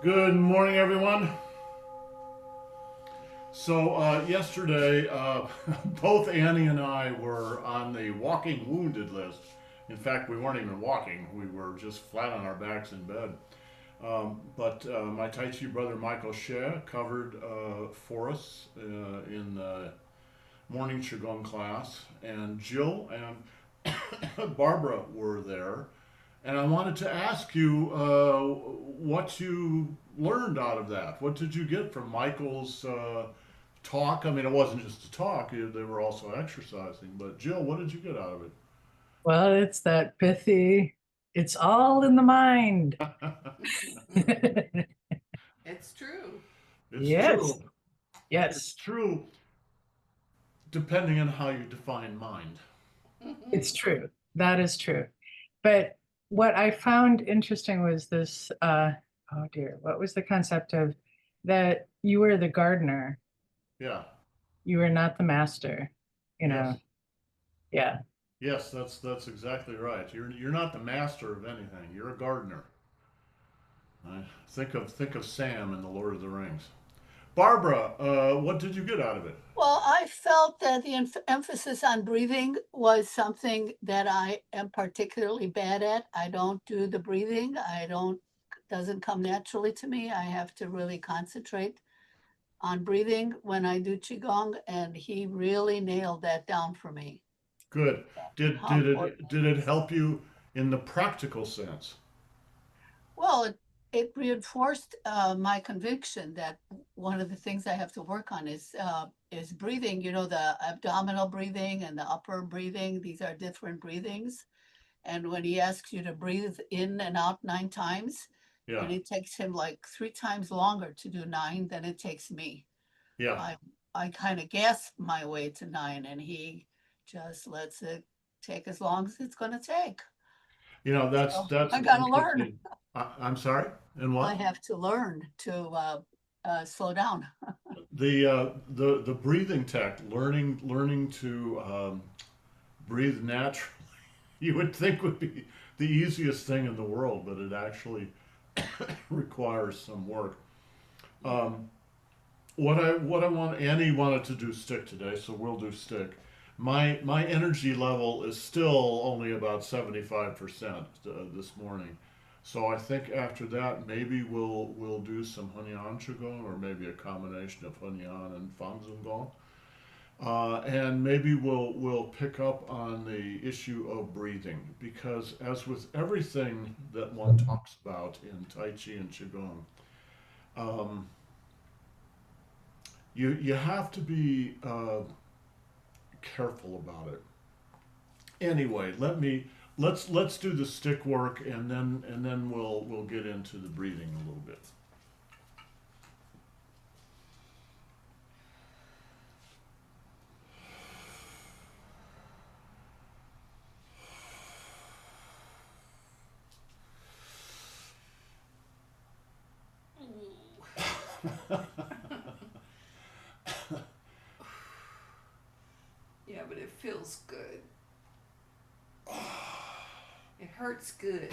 Good morning, everyone. Yesterday, both Annie and I were on the walking wounded list. In fact, we weren't even walking, we were just flat on our backs in bed. But my Tai Chi brother Michael Shea covered for us in the morning Qigong class, and Jill and Barbara were there. And I wanted to ask you what you learned out of that. What did you get from Michael's talk? I mean, it wasn't just a talk, they were also exercising. But Jill, what did you get out of Well, it's that pithy, it's all in the mind. it? It's true. It's Yes, true. It's yes, true, depending on how you define mind. it's true. That is true. But what I found interesting was this, oh dear, what was the concept of that you were the gardener, Yeah. you were not the master, you Yes. know? Yeah, Yes, that's exactly right. You're not the master of anything. You're a gardener. Think of Sam in the Lord of the Rings. Barbara, what did you get out of it? Well, I felt that the emphasis on breathing was something that I am particularly bad at. I don't do the breathing. I don't doesn't come naturally to me. I have to really concentrate on breathing when I do qigong, and he really nailed that down for me. Good. Did How did important it did it it is. help you in the practical sense? Well, it reinforced my conviction that one of the things I have to work on is breathing. You know, the abdominal breathing and the upper breathing. These are different breathings. And when he asks you to breathe in and out 9 times, Yeah. and it takes him like 3 times longer to do nine than it takes me. Yeah. I I kind of gasp my way to nine, and he just lets it take as long as it's going to take. You know, that's So that's I got to learn. interesting. I'm sorry. And I what? have to learn to slow down. The breathing tech, learning to breathe naturally. You would think would be the easiest thing in the world, but it actually requires some work. Yeah. Um, what I want Annie wanted to do stick today, so we'll do stick. My energy level is still only about 75% this morning. So I think after that maybe we'll do some Hunyan Qigong or maybe a combination of Hunyan and Fangzhong Gong. And maybe we'll pick up on the issue of breathing because as with everything that one talks about in Tai Chi and Qigong, um, you have to be careful about it. Anyway, let's do the stick work and then we'll get into the breathing a little bit. Yeah, but it feels good. It hurts good.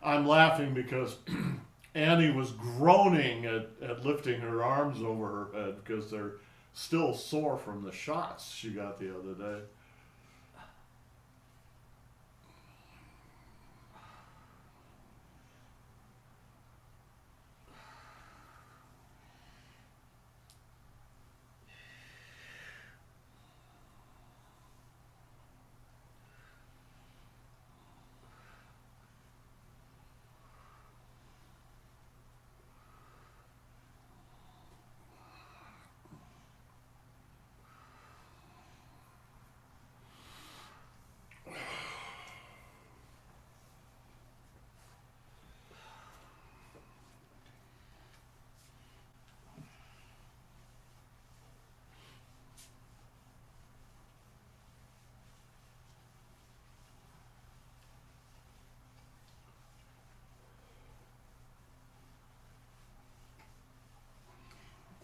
I'm laughing because Annie was groaning at lifting her arms over her head because they're still sore from the shots she got the other day.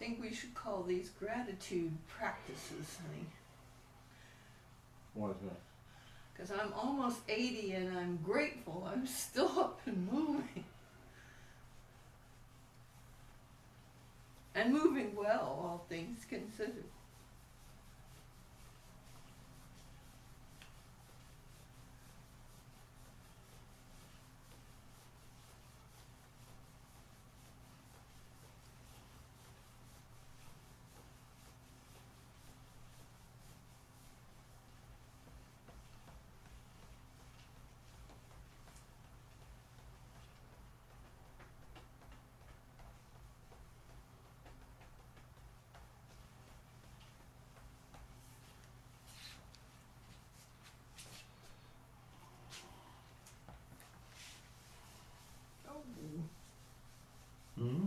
I think we should call these gratitude practices, honey. What is that? Because I'm almost 80 and I'm grateful I'm still up and moving. And moving well, all things considered. Oh. Hmm?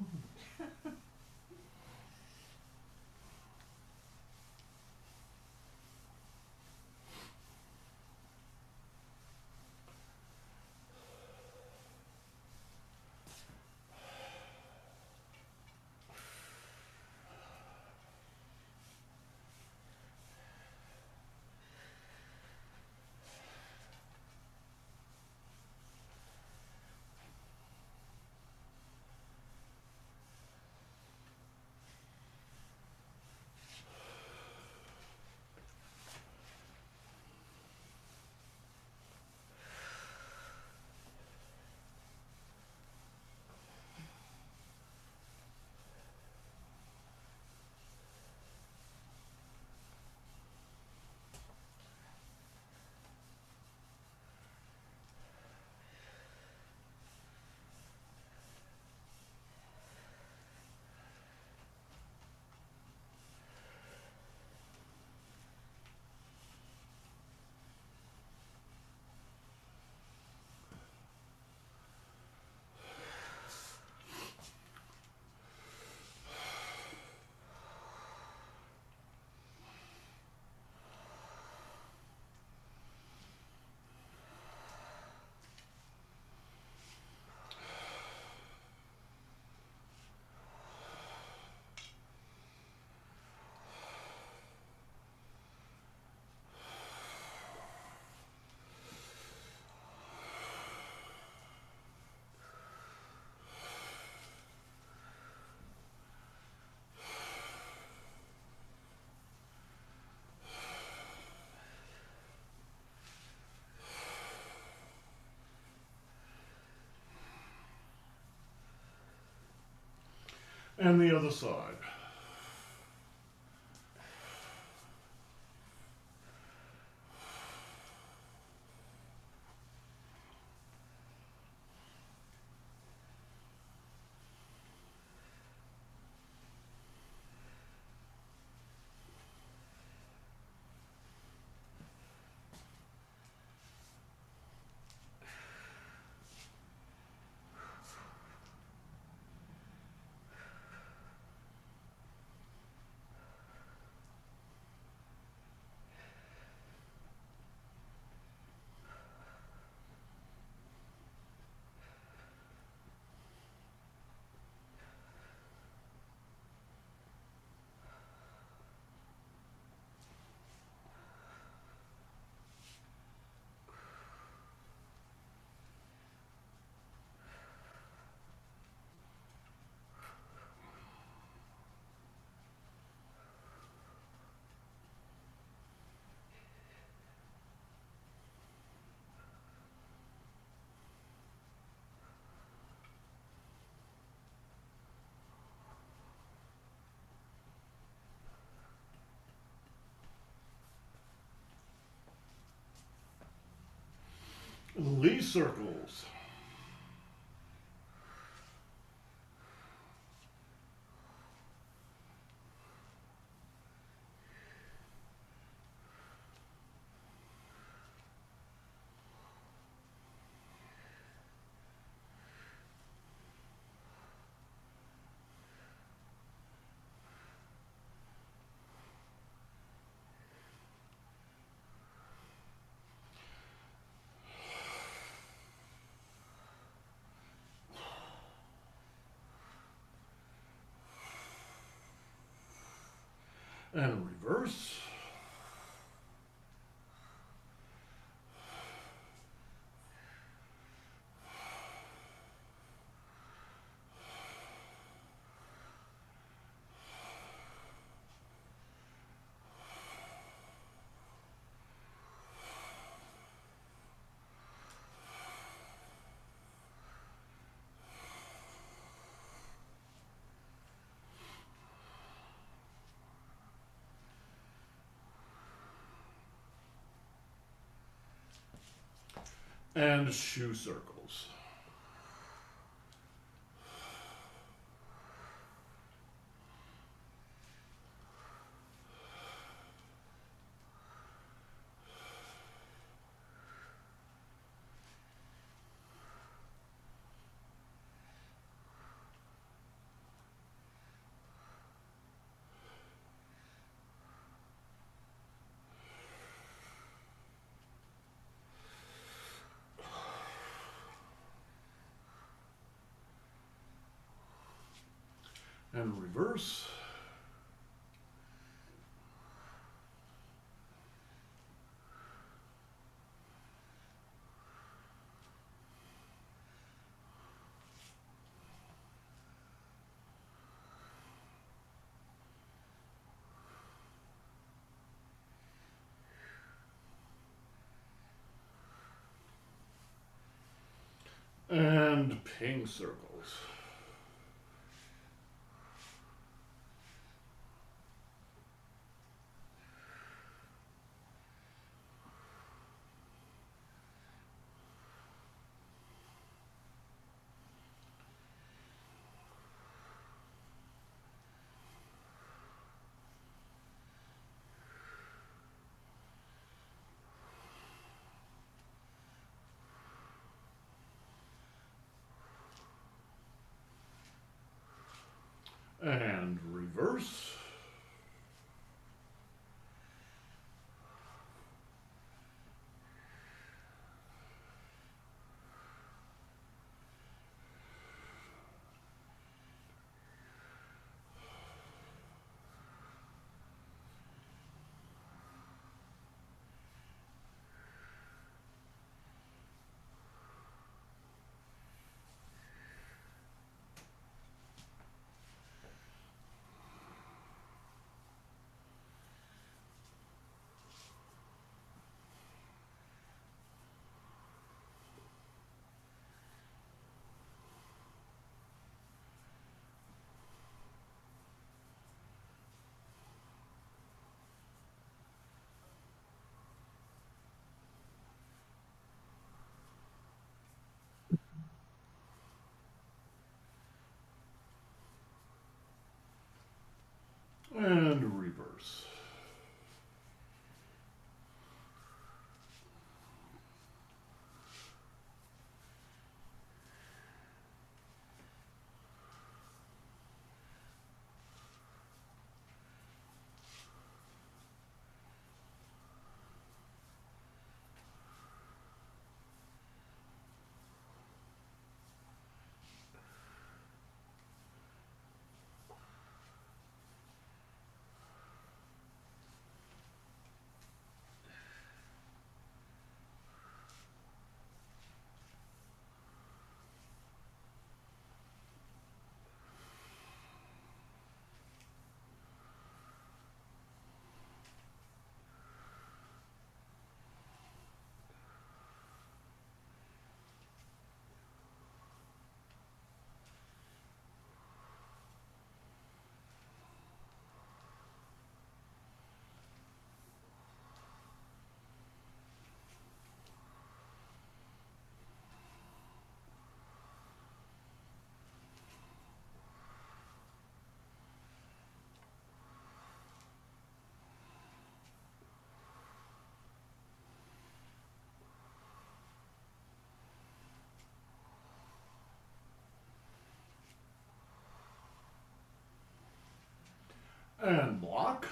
And the other side. Lee circles. And reverse. And shoe circles. And reverse. And ping circles. And reverse. And reverse. And block.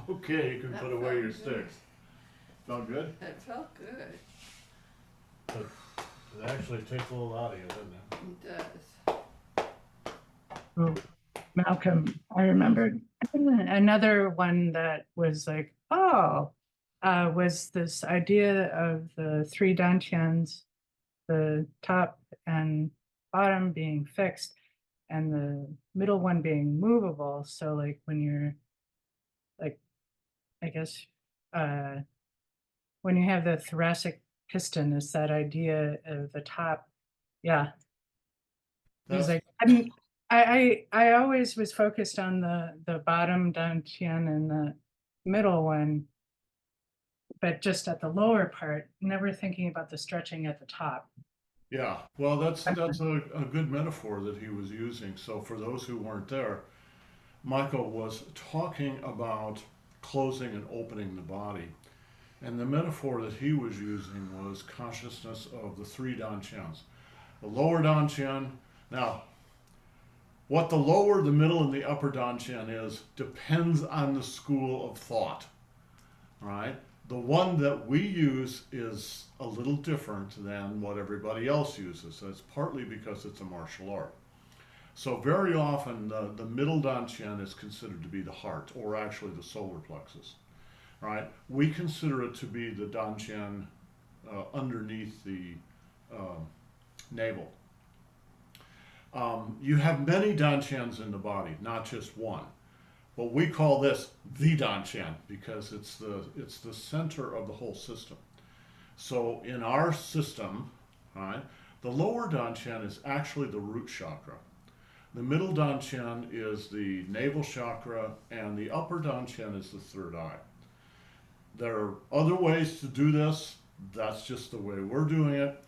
Okay, you can That put away felt your good. sticks. Felt good? That felt good. It actually takes a little out of you, doesn't it? It does. Oh, Malcolm, I remembered another one that was like, oh, was this idea of the three dantians, the top and bottom being fixed and the middle one being movable. So like when you're like, I guess, when you have the thoracic piston, it's that idea of the top. Yeah. He's That's, like, I always was focused on the bottom dantian and the middle one, but just at the lower part, never thinking about the stretching at the top. yeah, well, that's a good metaphor that he was using. So for those who weren't there, Michael was talking about closing and opening the body. And the metaphor that he was using was consciousness of the three dantians. The lower dantian, now, what the lower, the middle, and the upper dantian is depends on the school of thought. Right? The one that we use is a little different than what everybody else uses. That's partly because it's a martial art. So very often the middle dantian is considered to be the heart, or actually the solar plexus. Right? We consider it to be the dantian underneath the navel. You have many dantians in the body, not just one. But we call this the dantian because it's the center of the whole system. So in our system, right, the lower dantian is actually the root chakra. The middle dantian is the navel chakra, and the upper dantian is the third eye. There are other ways to do this. That's just the way we're doing it.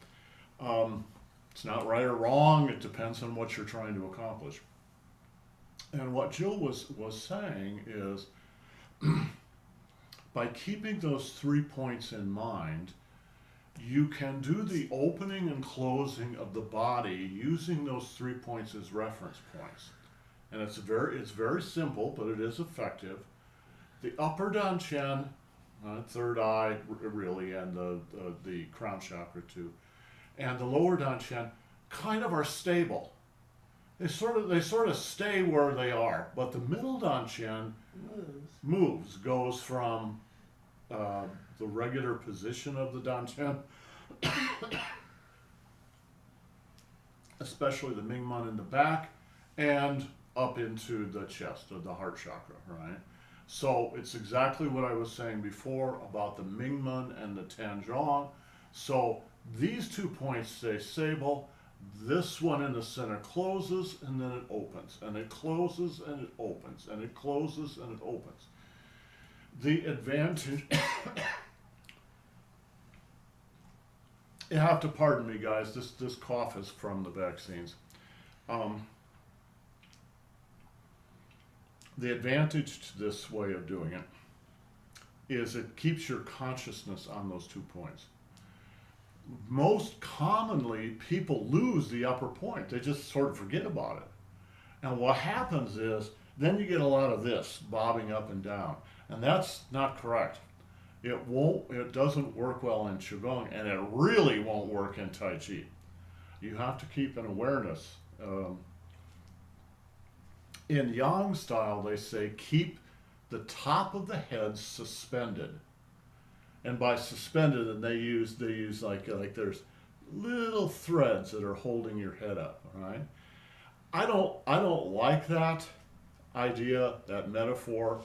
It's not right or wrong. It depends on what you're trying to accomplish. And what Jill was saying is, by keeping those 3 points in mind, you can do the opening and closing of the body using those 3 points as reference points. And it's very simple, but it is effective. The upper dantian, third eye really, and the crown chakra too, and the lower dantian kind of are stable. They sort of stay where they are, but the middle dantian moves, goes from the regular position of the dantian, especially the Mingmen in the back, and up into the chest, or the heart chakra, right? So it's exactly what I was saying before about the Mingmen and the Tanzhong. So these 2 points stay stable. This one in the center closes and then it opens, and it closes and it opens, and it closes and it opens. The advantage, you have to pardon me, guys, this cough is from the vaccines. The advantage to this way of doing it is it keeps your consciousness on those 2 points. Most commonly, people lose the upper point. They just sort of forget about it. And what happens is, then you get a lot of this bobbing up and down. And that's not correct. It doesn't work well in Qigong, and it really won't work in Tai Chi. You have to keep an awareness. In Yang style, they say keep the top of the head suspended. And by suspended, and they use like there's little threads that are holding your head up, right? I don't like that idea, that metaphor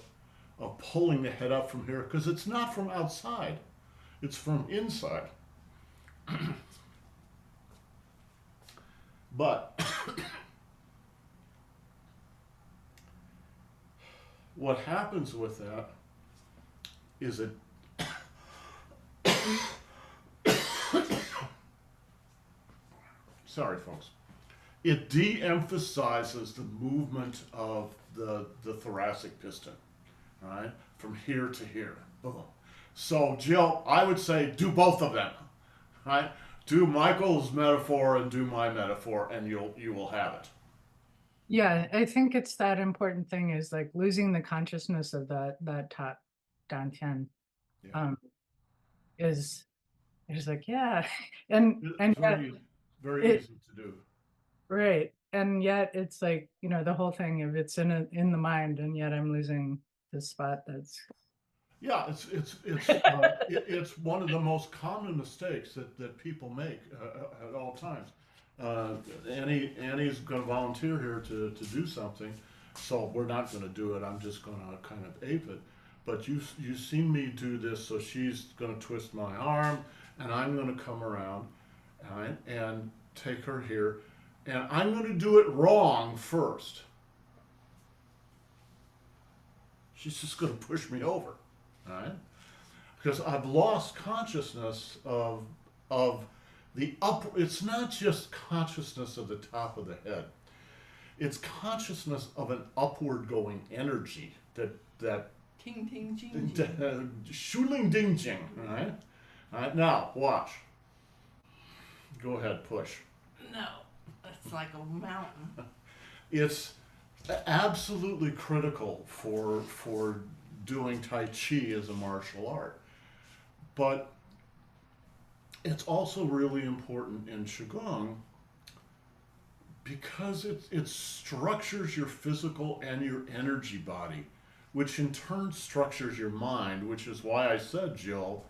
of pulling the head up from here, because it's not from outside, it's from inside. But what happens with that is it sorry folks, it de-emphasizes the movement of the thoracic piston, right? From here to here, boom. So Jill, I would say do both of them, right? Do Michael's metaphor and do my metaphor, and you will have it. Yeah, I think it's that important thing is like losing the consciousness of that top dantian Yeah. is like, yeah. and It's yet very it, easy to do. right, and yet it's like, the whole thing of it's in the mind, and yet I'm losing this spot that's Yeah, it's one of the most common mistakes that people make at all times. Annie's going to volunteer here to do something, so we're not going to do it. I'm just going to kind of ape it. But you've seen me do this, so she's going to twist my arm, and I'm going to come around, all right, and take her here, and I'm going to do it wrong first. She's just going to push me over. All right? Because I've lost consciousness of the up. It's not just consciousness of the top of the head. It's consciousness of an upward going energy that Ting ting jing jing. shuling ding jing. All right. All right. Now watch. Go ahead. Push. No, it's like a mountain. It's absolutely critical for doing Tai Chi as a martial art. But it's also really important in Qigong because it structures your physical and your energy body, which in turn structures your mind, which is why I said, Jill,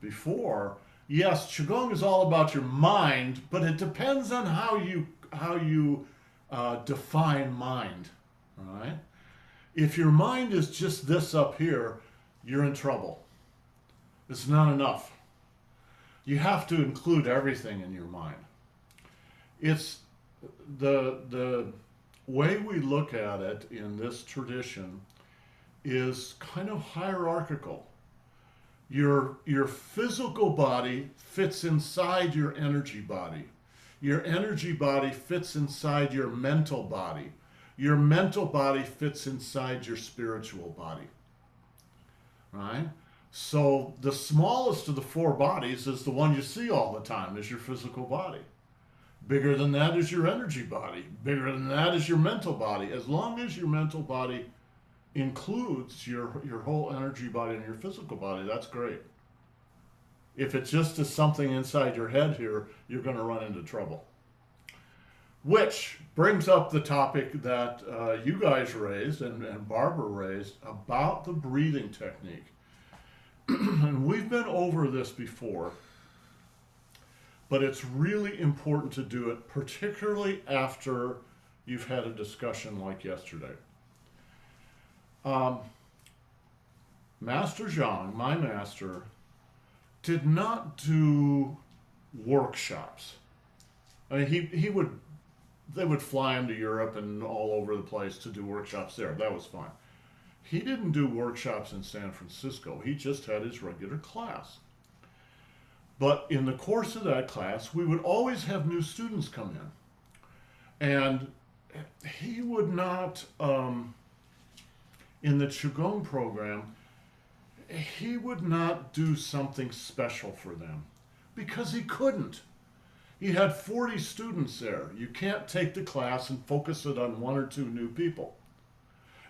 before, yes, Qigong is all about your mind, but it depends on how you define mind, all right? If your mind is just this up here, you're in trouble. It's not enough. You have to include everything in your mind. It's the way we look at it in this tradition is kind of hierarchical. Your physical body fits inside your energy body. Your energy body fits inside your mental body. Your mental body fits inside your spiritual body, right? So the smallest of the four bodies is the one you see all the time, is your physical body. Bigger than that is your energy body. Bigger than that is your mental body. As long as your mental body includes your whole energy body and your physical body, that's great. If it just is something inside your head here, you're going to run into trouble. Which brings up the topic that you guys raised and Barbara raised about the breathing technique. And we've been over this before, but it's really important to do it, particularly after you've had a discussion like yesterday. Master Zhang, my master, did not do workshops. I mean, they would fly him to Europe and all over the place to do workshops there. That was fine. He didn't do workshops in San Francisco. He just had his regular class. But in the course of that class, we would always have new students come in. And he would not, in the Qigong program, he would not do something special for them because he couldn't. He had 40 students there. You can't take the class and focus it on one or two new people.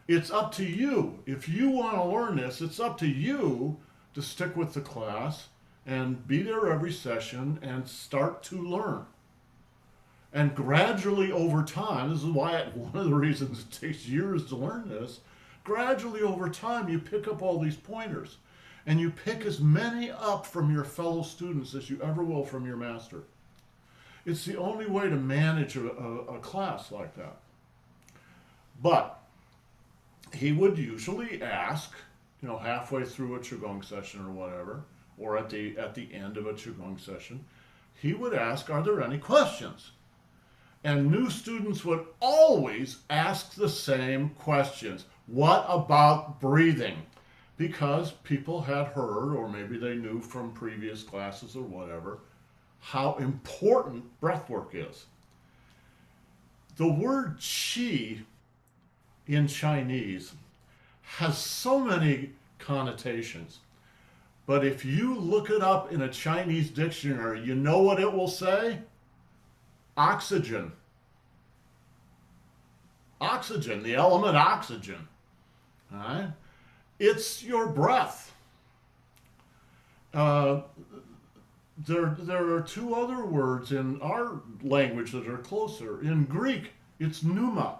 It's up to you. If you want to learn this, it's up to you to stick with the class and be there every session and start to learn. And gradually over time, this is why one of the reasons it takes years to learn this, gradually over time you pick up all these pointers. And you pick as many up from your fellow students as you ever will from your master. It's the only way to manage a class like that. But he would usually ask, halfway through a Qigong session or whatever, or at the end of a Qigong session, he would ask, are there any questions? And new students would always ask the same questions. What about breathing? Because people had heard, or maybe they knew from previous classes or whatever, how important breath work is. The word qi in Chinese has so many connotations, but if you look it up in a Chinese dictionary, you know what it will say? Oxygen. Oxygen, the element oxygen. All right? It's your breath. Uh, there are two other words in our language that are closer. In Greek, it's pneuma.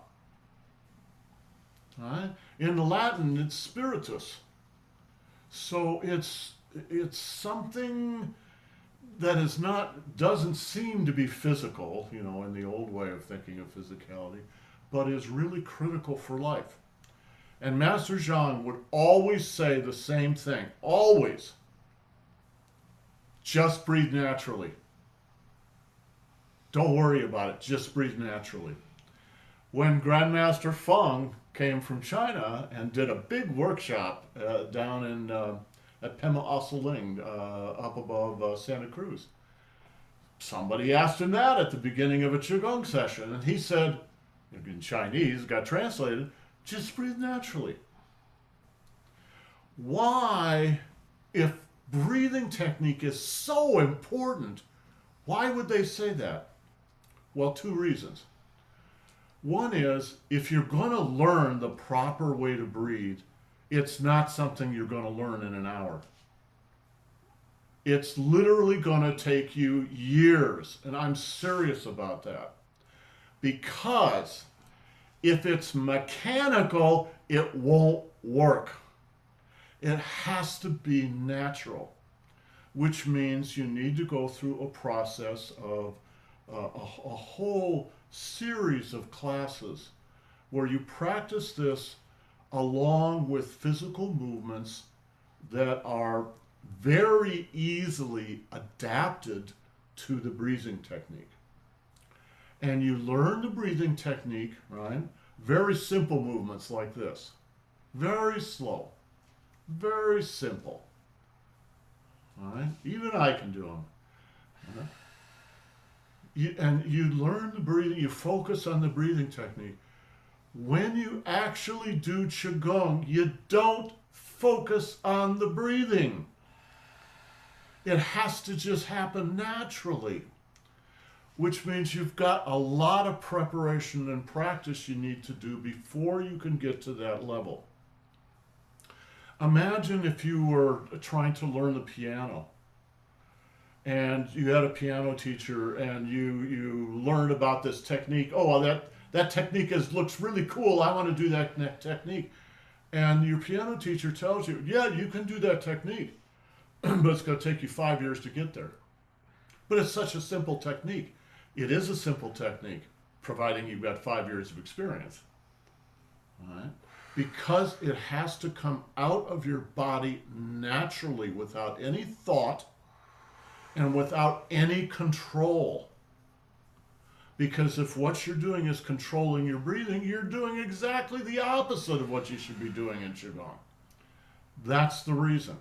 Right? In Latin, it's spiritus. So it's something that is not, doesn't seem to be physical, you know, in the old way of thinking of physicality, but is really critical for life. And Master Zhang would always say the same thing, always. Just breathe naturally. Don't worry about it, just breathe naturally. When Grandmaster Feng came from China and did a big workshop down in at Pema Osaling, up above Santa Cruz, somebody asked him that at the beginning of a Qigong session, and he said, in Chinese, got translated, just breathe naturally. Why, if breathing technique is so important, why would they say that? Well, two reasons. One is, if you're going to learn the proper way to breathe, it's not something you're going to learn in an hour. It's literally going to take you years, and I'm serious about that. Because if it's mechanical, it won't work. It has to be natural, which means you need to go through a process of a whole series of classes where you practice this along with physical movements that are very easily adapted to the breathing technique. And you learn the breathing technique, right? Very simple movements like this. Very slow. Very simple. All right? Even I can do them. Right? And you learn the breathing, you focus on the breathing technique. When you actually do Qigong, you don't focus on the breathing. It has to just happen naturally, which means you've got a lot of preparation and practice you need to do before you can get to that level. Imagine if you were trying to learn the piano and you had a piano teacher and you learned about this technique. Oh, well, that technique looks really cool. I want to do that technique. And your piano teacher tells you, yeah, you can do that technique, but it's going to take you 5 years to get there. But it's such a simple technique. It is a simple technique, providing you've got 5 years of experience. All right? Because it has to come out of your body naturally without any thought and without any control. Because if what you're doing is controlling your breathing, you're doing exactly the opposite of what you should be doing in Qigong. That's the reason.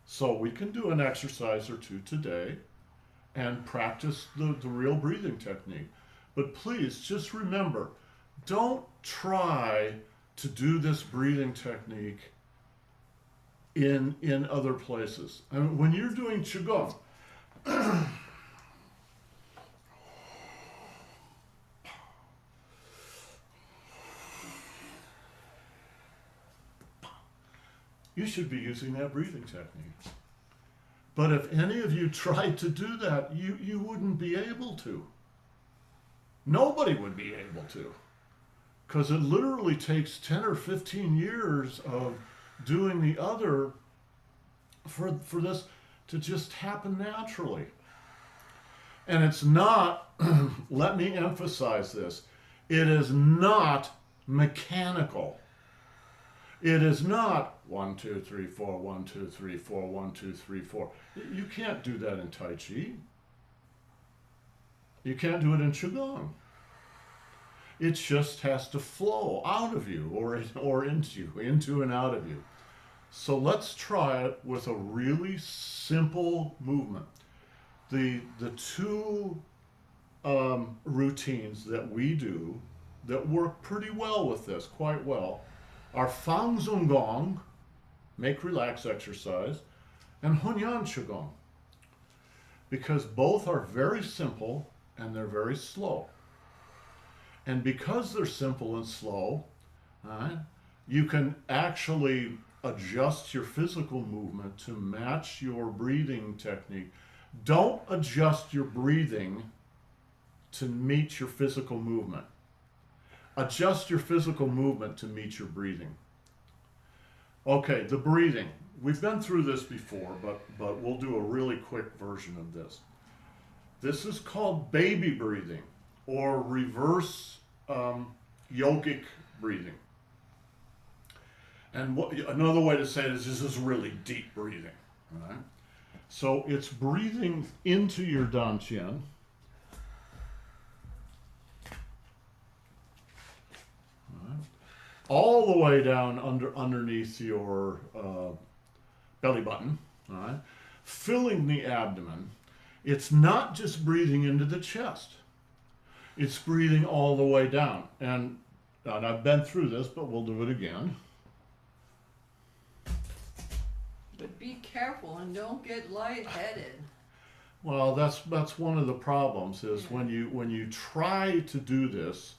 So we can do an exercise or two today and practice the real breathing technique. But please just remember, don't try to do this breathing technique in other places. I mean, when you're doing Qigong, you should be using that breathing technique. But if any of you tried to do that, you wouldn't be able to. Nobody would be able to. Because it literally takes 10 or 15 years of doing the other for this to just happen naturally. And it's not, let me emphasize this, it is not mechanical. It is not 1, 2, 3, 4, 1, 2, 3, 4, 1, 2, 3, 4. You can't do that in Tai Chi. You can't do it in Qigong. It just has to flow out of you or into and out of you. So let's try it with a really simple movement. The two routines that we do that work pretty well with this, quite well, are Fang Zhong Gong, make relax exercise, and Hunyan Qigong. Because both are very simple and they're very slow. And because they're simple and slow, you can actually adjust your physical movement to match your breathing technique. Don't adjust your breathing to meet your physical movement. Adjust your physical movement to meet your breathing. Okay, the breathing. We've been through this before, but we'll do a really quick version of this. This is called baby breathing or reverse yogic breathing. And another way to say it is this is really deep breathing. Right? So it's breathing into your dantian. All the way down underneath your belly button, all right, filling the abdomen. It's not just breathing into the chest. It's breathing all the way down. And I've been through this, but we'll do it again. But be careful and don't get lightheaded. Well, that's one of the problems is when you try to do this,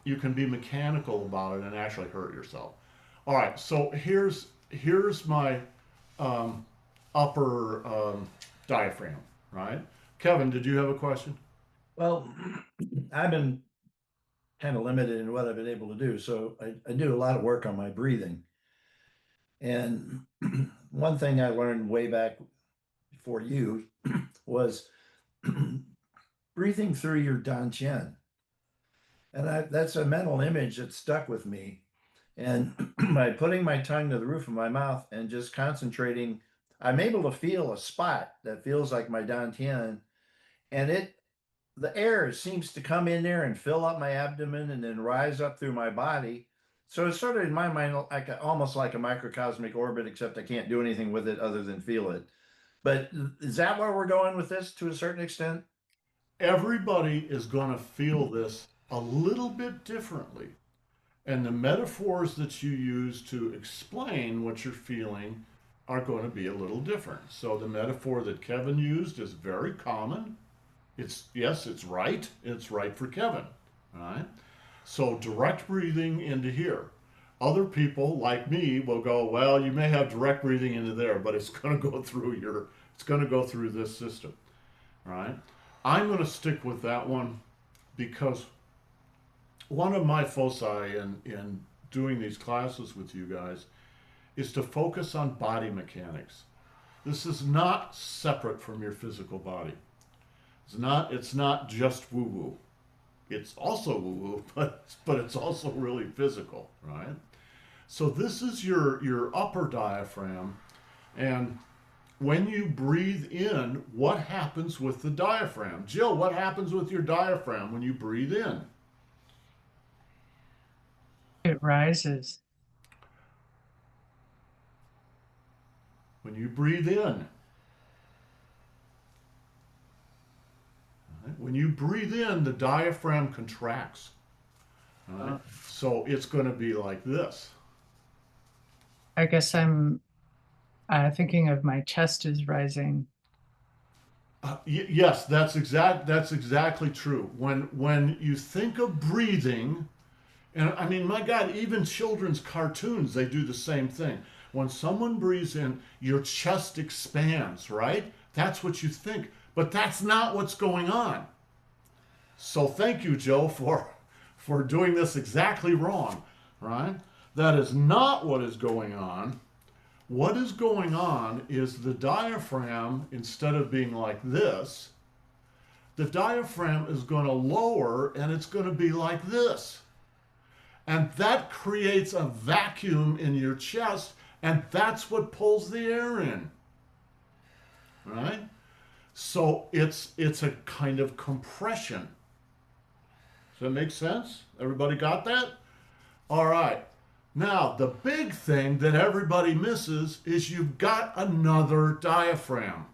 you can be mechanical about it and actually hurt yourself. All right, so here's my upper diaphragm, right? Kevin, did you have a question? Well, I've been kind of limited in what I've been able to do. So I do a lot of work on my breathing. And one thing I learned way back before you was breathing through your dantian. And that's a mental image that stuck with me. And by putting my tongue to the roof of my mouth and just concentrating, I'm able to feel a spot that feels like my dantian. And the air seems to come in there and fill up my abdomen and then rise up through my body. So it's sort of in my mind almost like a microcosmic orbit, except I can't do anything with it other than feel it. But is that where we're going with this to a certain extent? Everybody is going to feel this a little bit differently. And the metaphors that you use to explain what you're feeling are going to be a little different. So the metaphor that Kevin used is very common. It's right. It's right for Kevin. All right. So direct breathing into here. Other people like me will go, well, you may have direct breathing into there, but it's going to go through this system. All right. I'm going to stick with that one because one of my foci in doing these classes with you guys is to focus on body mechanics. This is not separate from your physical body. It's not just woo-woo. It's also woo-woo, but it's also really physical, right? So this is your upper diaphragm, and when you breathe in, what happens with the diaphragm? Jill, what happens with your diaphragm when you breathe in? It rises. When you breathe in. Right? When you breathe in, the diaphragm contracts. Right? So it's going to be like this. I guess I'm thinking of my chest is rising. Yes, that's exactly true. When you think of breathing, and I mean, my God, even children's cartoons, they do the same thing. When someone breathes in, your chest expands, right? That's what you think, but that's not what's going on. So thank you, Joe, for doing this exactly wrong, right? That is not what is going on. What is going on is the diaphragm, instead of being like this, the diaphragm is going to lower and it's going to be like this. And that creates a vacuum in your chest, and that's what pulls the air in. Right? So it's a kind of compression. Does that make sense? Everybody got that? All right. Now, the big thing that everybody misses is you've got another diaphragm.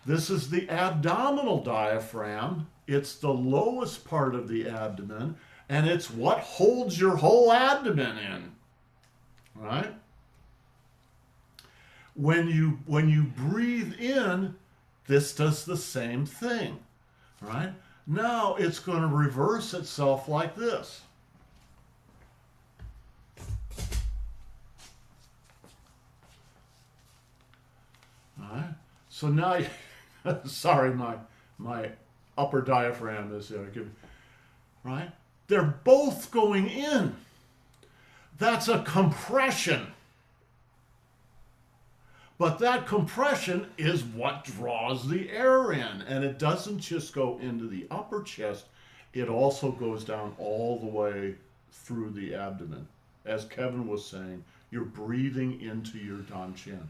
This is the abdominal diaphragm. It's the lowest part of the abdomen, and it's what holds your whole abdomen in. Right? When you breathe in, this does the same thing. Right? Now it's going to reverse itself like this. Right? So now, sorry, my upper diaphragm is right. They're both going in. That's a compression. But that compression is what draws the air in, and it doesn't just go into the upper chest. It also goes down all the way through the abdomen. As Kevin was saying, you're breathing into your dantian.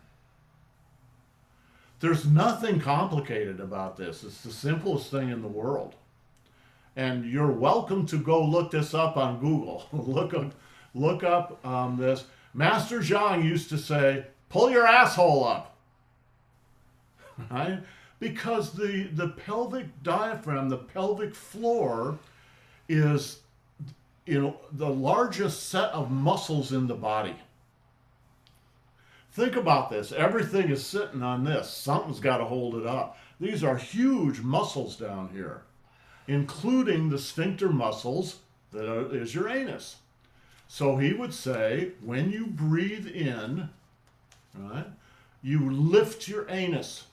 There's nothing complicated about this. It's the simplest thing in the world. And you're welcome to go look this up on Google. look up this. Master Zhang used to say, pull your asshole up. Right? Because the pelvic diaphragm, the pelvic floor, is the largest set of muscles in the body. Think about this. Everything is sitting on this. Something's got to hold it up. These are huge muscles down here, including the sphincter muscles that is your anus. So he would say, when you breathe in, right, you lift your anus.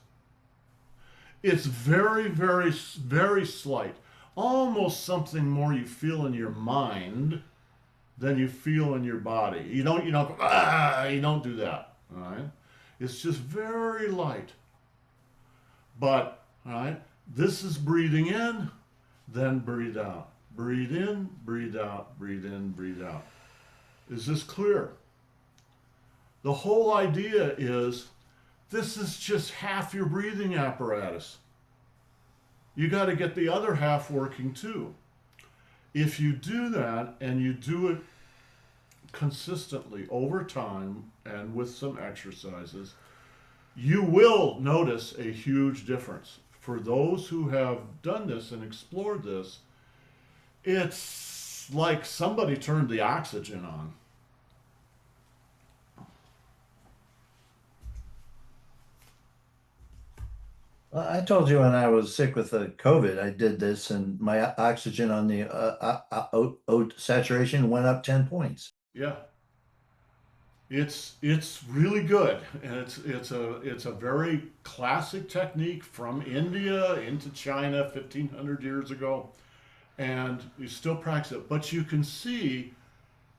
It's very, very, very slight. Almost something more you feel in your mind than you feel in your body. You don't go, you don't do that. All right? It's just very light. But, all right, this is breathing in, then breathe out. Breathe in, breathe out, breathe in, breathe out. Is this clear? The whole idea is this is just half your breathing apparatus. You got to get the other half working too. If you do that and you do it consistently over time and with some exercises, you will notice a huge difference. For those who have done this and explored this, it's like somebody turned the oxygen on. Well, I told you when I was sick with the COVID, I did this, and my oxygen on the saturation went up 10 points. Yeah. It's really good, and it's a very classic technique from India into China 1500 years ago, and you still practice it. But you can see,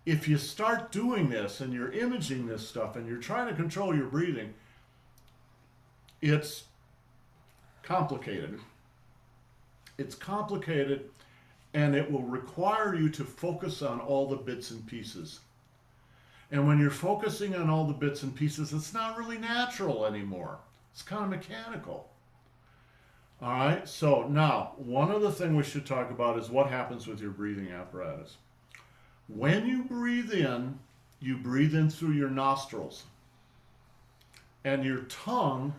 if you start doing this and you're imaging this stuff and you're trying to control your breathing, it's complicated. It's complicated, and it will require you to focus on all the bits and pieces. And when you're focusing on all the bits and pieces, it's not really natural anymore. It's kind of mechanical. All right, so now, one other thing we should talk about is what happens with your breathing apparatus. When you breathe in through your nostrils. And your tongue,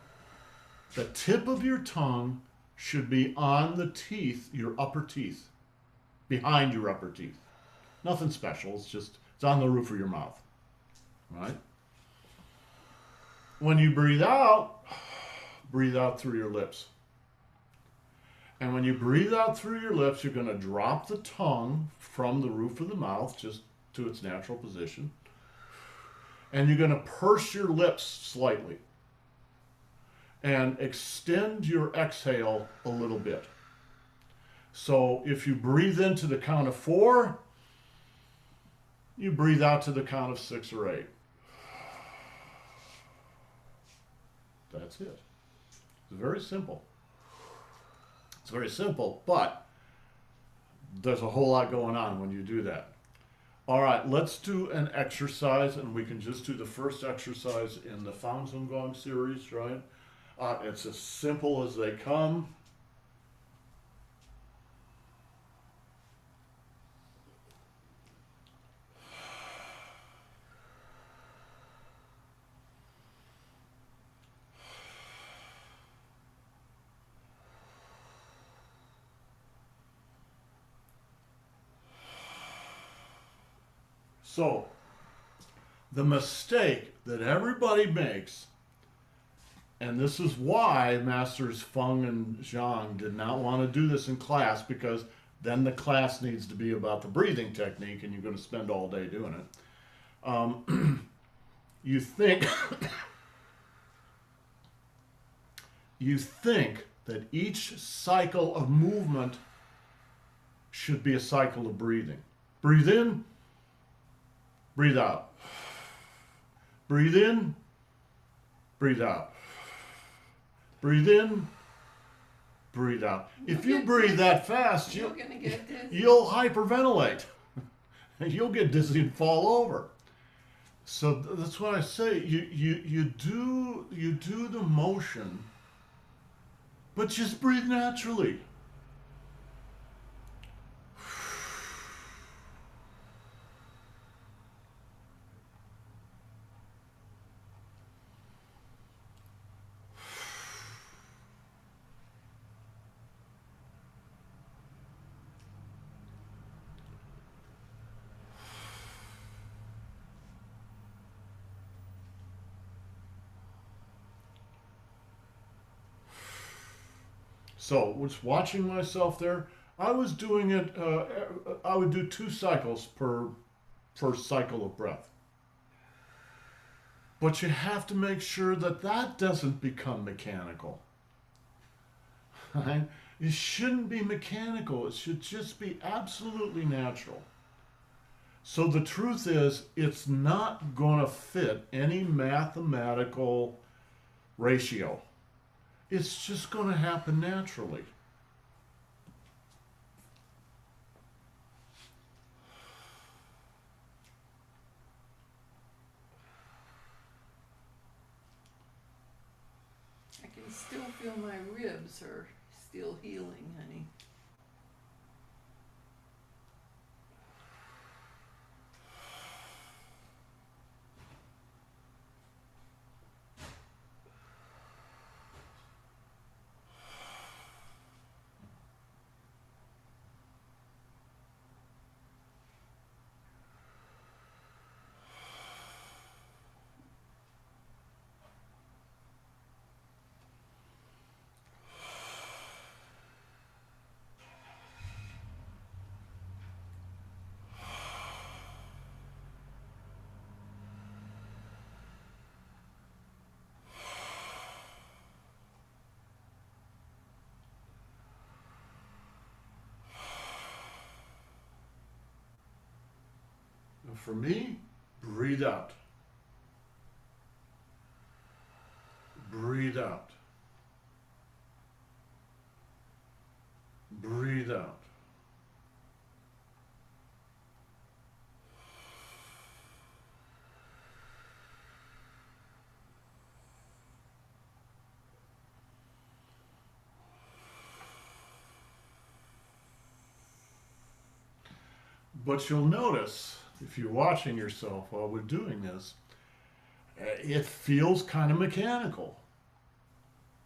the tip of your tongue should be on the teeth, your upper teeth, behind your upper teeth. Nothing special, it's on the roof of your mouth. Right? When you breathe out through your lips. And when you breathe out through your lips, you're going to drop the tongue from the roof of the mouth just to its natural position. And you're going to purse your lips slightly. And extend your exhale a little bit. So if you breathe into the count of 4, you breathe out to the count of 6 or 8. That's it. It's very simple. It's very simple, but there's a whole lot going on when you do that. All right, let's do an exercise, and we can just do the first exercise in the Fang Gong series, right? It's as simple as they come. So, the mistake that everybody makes, and this is why Masters Feng and Zhang did not want to do this in class, because then the class needs to be about the breathing technique and you're going to spend all day doing it. You think you think that each cycle of movement should be a cycle of breathing. Breathe in, breathe out. Breathe in, breathe out. Breathe in, breathe out. If you breathe that fast, You're gonna get this. you'll hyperventilate. You'll get dizzy and fall over. So that's what I say. You do the motion, but just breathe naturally. So, was watching myself there. I was doing it. I would do 2 cycles per cycle of breath. But you have to make sure that that doesn't become mechanical. Right? It shouldn't be mechanical. It should just be absolutely natural. So the truth is, it's not going to fit any mathematical ratio. It's just going to happen naturally. I can still feel my ribs are still healing, honey. And for me, breathe out. Breathe out. Breathe out. But you'll notice, if you're watching yourself while we're doing this, it feels kind of mechanical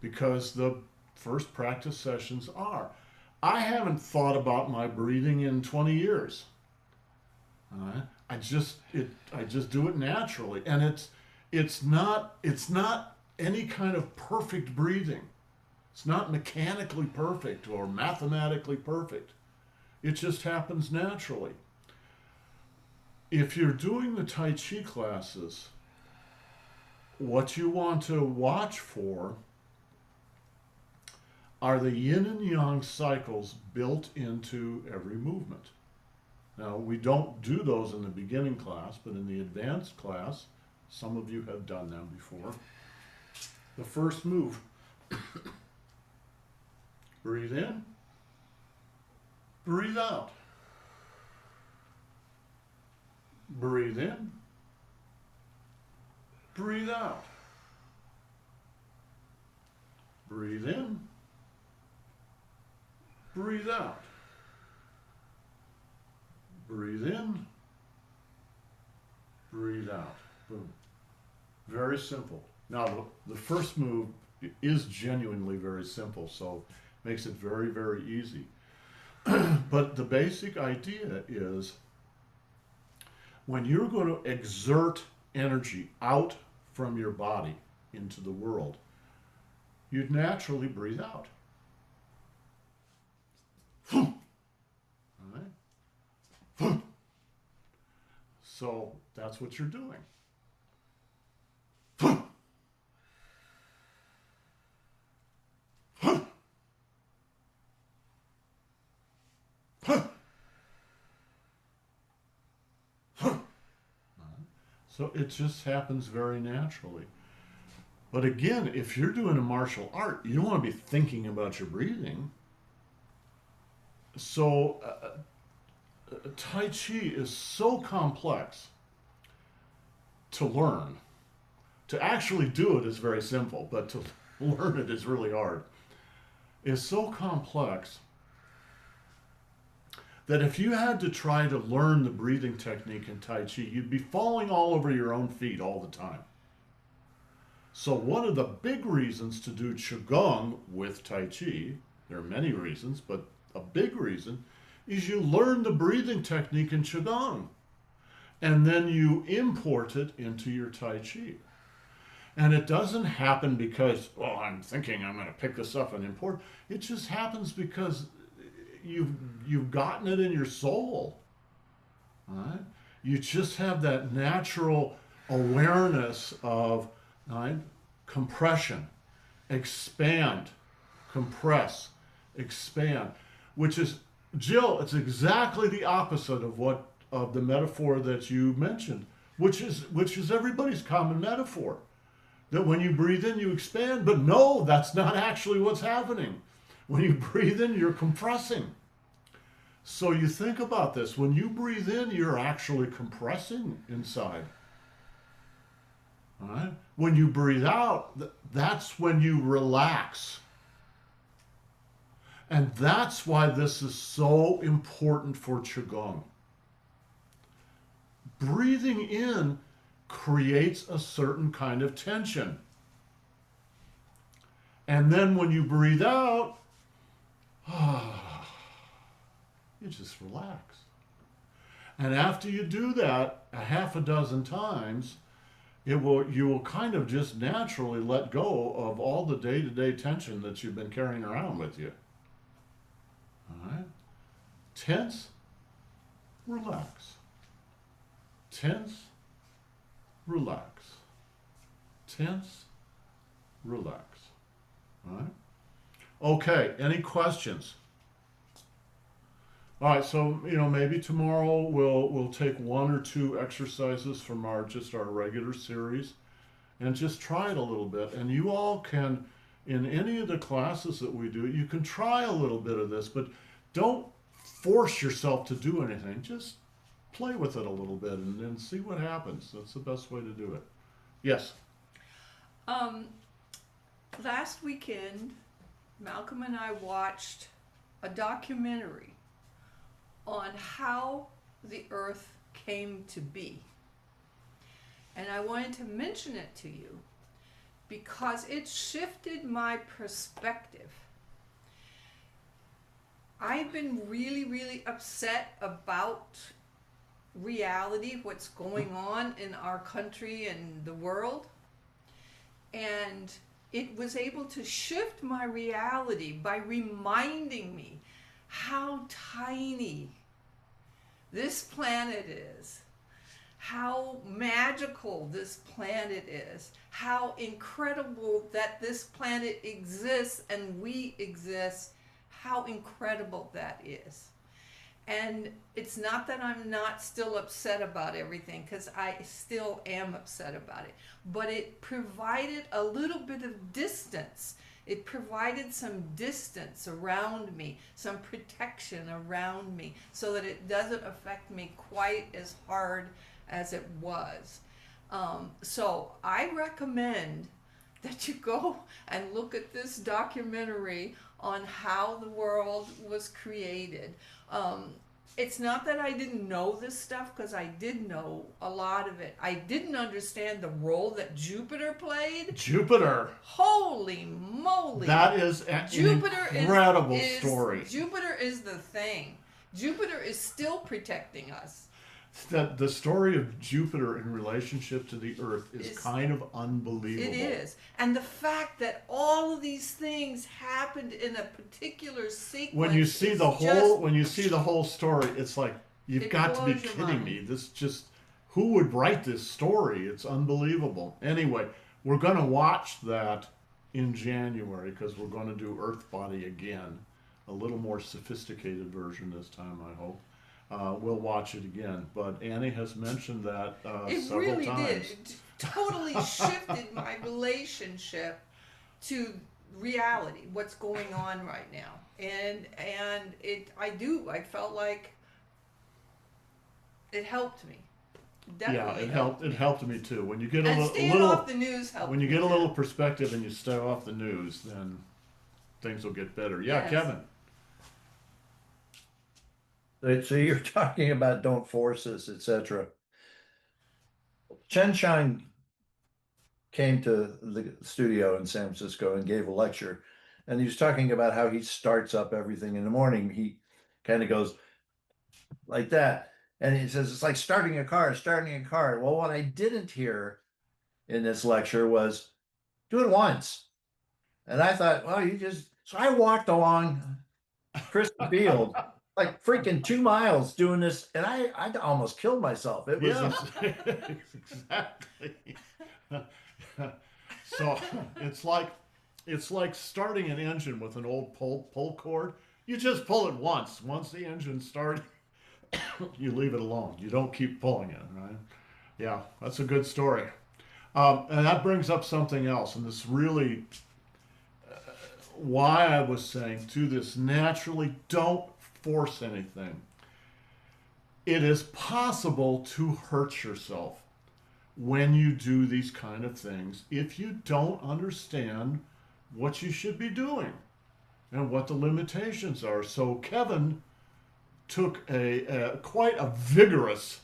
because the first practice sessions are. I haven't thought about my breathing in 20 years. I just do it naturally, and it's not any kind of perfect breathing. It's not mechanically perfect or mathematically perfect. It just happens naturally. If you're doing the Tai Chi classes, what you want to watch for are the yin and yang cycles built into every movement. Now, we don't do those in the beginning class, but in the advanced class, some of you have done them before. The first move, breathe in, breathe out. Breathe in, breathe out. Breathe in, breathe out. Breathe in, breathe out. Boom. Very simple. Now, the first move is genuinely very simple, so makes it very, very easy. But the basic idea is when you're going to exert energy out from your body into the world, you'd naturally breathe out. All right? So that's what you're doing. So it just happens very naturally. But again, if you're doing a martial art, you don't want to be thinking about your breathing. So Tai Chi is so complex to learn. To actually do it is very simple, but to learn it is really hard. It's so complex that if you had to try to learn the breathing technique in Tai Chi, you'd be falling all over your own feet all the time. So one of the big reasons to do Qigong with Tai Chi, there are many reasons, but a big reason is you learn the breathing technique in Qigong. And then you import it into your Tai Chi. And it doesn't happen because, well, I'm thinking I'm going to pick this up and import. It just happens because you've gotten it in your soul. Right? You just have that natural awareness of compression, expand, compress, expand, which is, Jill, it's exactly the opposite of the metaphor that you mentioned, which is everybody's common metaphor. That when you breathe in, you expand, but no, that's not actually what's happening. When you breathe in, you're compressing. So you think about this. When you breathe in, you're actually compressing inside. All right? When you breathe out, that's when you relax. And that's why this is so important for Qigong. Breathing in creates a certain kind of tension. And then when you breathe out, you just relax. And after you do that a half a dozen times, you will kind of just naturally let go of all the day-to-day tension that you've been carrying around with you. All right? Tense, relax. Tense, relax. Tense, relax. All right? Okay, any questions? All right, so maybe tomorrow we'll take one or two exercises from our regular series and just try it a little bit. And you all can, in any of the classes that we do, you can try a little bit of this, but don't force yourself to do anything. Just play with it a little bit and then see what happens. That's the best way to do it. Yes. Last weekend, Malcolm and I watched a documentary on how the earth came to be. And I wanted to mention it to you because it shifted my perspective. I've been really, really upset about reality, what's going on in our country and the world. And it was able to shift my reality by reminding me how tiny this planet is, how magical this planet is, how incredible that this planet exists and we exist, how incredible that is. And it's not that I'm not still upset about everything, because I still am upset about it, but it provided a little bit of distance. It provided some distance around me, some protection around me, so that it doesn't affect me quite as hard as it was. So I recommend that you go and look at this documentary on how the world was created. It's not that I didn't know this stuff, because I did know a lot of it. I didn't understand the role that Jupiter played. Jupiter. Holy moly. That is an incredible story. Jupiter is the thing. Jupiter is still protecting us. The story of Jupiter in relationship to the Earth is kind of unbelievable. It is. And the fact that all of these things happened in a particular sequence. When you see the whole story, it's like, you've got to be kidding me. Who would write this story? It's unbelievable. Anyway, we're going to watch that in January, because we're going to do Earth Body again. a little more sophisticated version this time, I hope. We'll watch it again. But Annie has mentioned that It several really times. did. It totally shifted my relationship to reality, what's going on right now. And I felt like it helped me. Yeah, Definitely it helped me too. When you get And a staying little off the news helped when you me get a too. little perspective and you stay off the news, then things will get better. Yeah, Yes. Kevin. So you're talking about don't force this, etc. Chen Chang came to the studio in San Francisco and gave a lecture, and he was talking about how he starts up everything in the morning. He kind of goes like that, and he says it's like starting a car, starting a car. Well, what I didn't hear in this lecture was do it once, and I thought, well, you just so I walked along Christie Field like freaking 2 miles doing this, and I almost killed myself. It was Yes, exactly. So it's like starting an engine with an old pull cord. You just pull it once. Once the engine's started, you leave it alone. You don't keep pulling it, right? Yeah, that's a good story. And that brings up something else, and this really why I was saying to this naturally don't force anything. It is possible to hurt yourself when you do these kind of things if you don't understand what you should be doing and what the limitations are. So Kevin took a quite a vigorous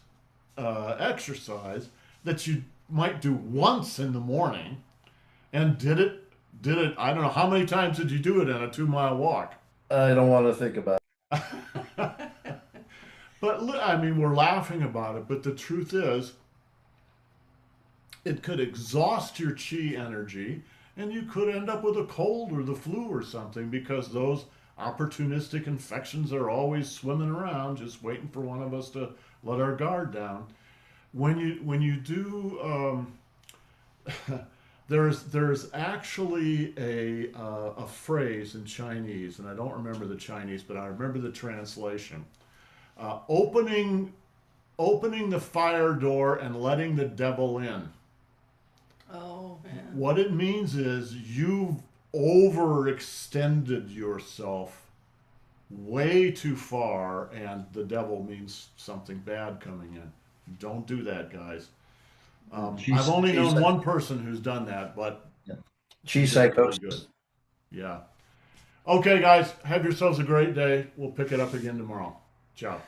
exercise that you might do once in the morning and did it. I don't know how many times did you do it in a 2 mile walk. I don't want to think about But I mean, we're laughing about it, but the truth is, it could exhaust your chi energy, and you could end up with a cold or the flu or something because those opportunistic infections are always swimming around, just waiting for one of us to let our guard down. When you do, there's actually a phrase in Chinese, and I don't remember the Chinese, but I remember the translation. Opening the fire door and letting the devil in. Oh man. What it means is you've overextended yourself way too far, and the devil means something bad coming in. Don't do that, guys. I've only known one person who's done that, but chi she did it really psychosis. good. Yeah. Okay, guys, have yourselves a great day. We'll pick it up again tomorrow. Ciao.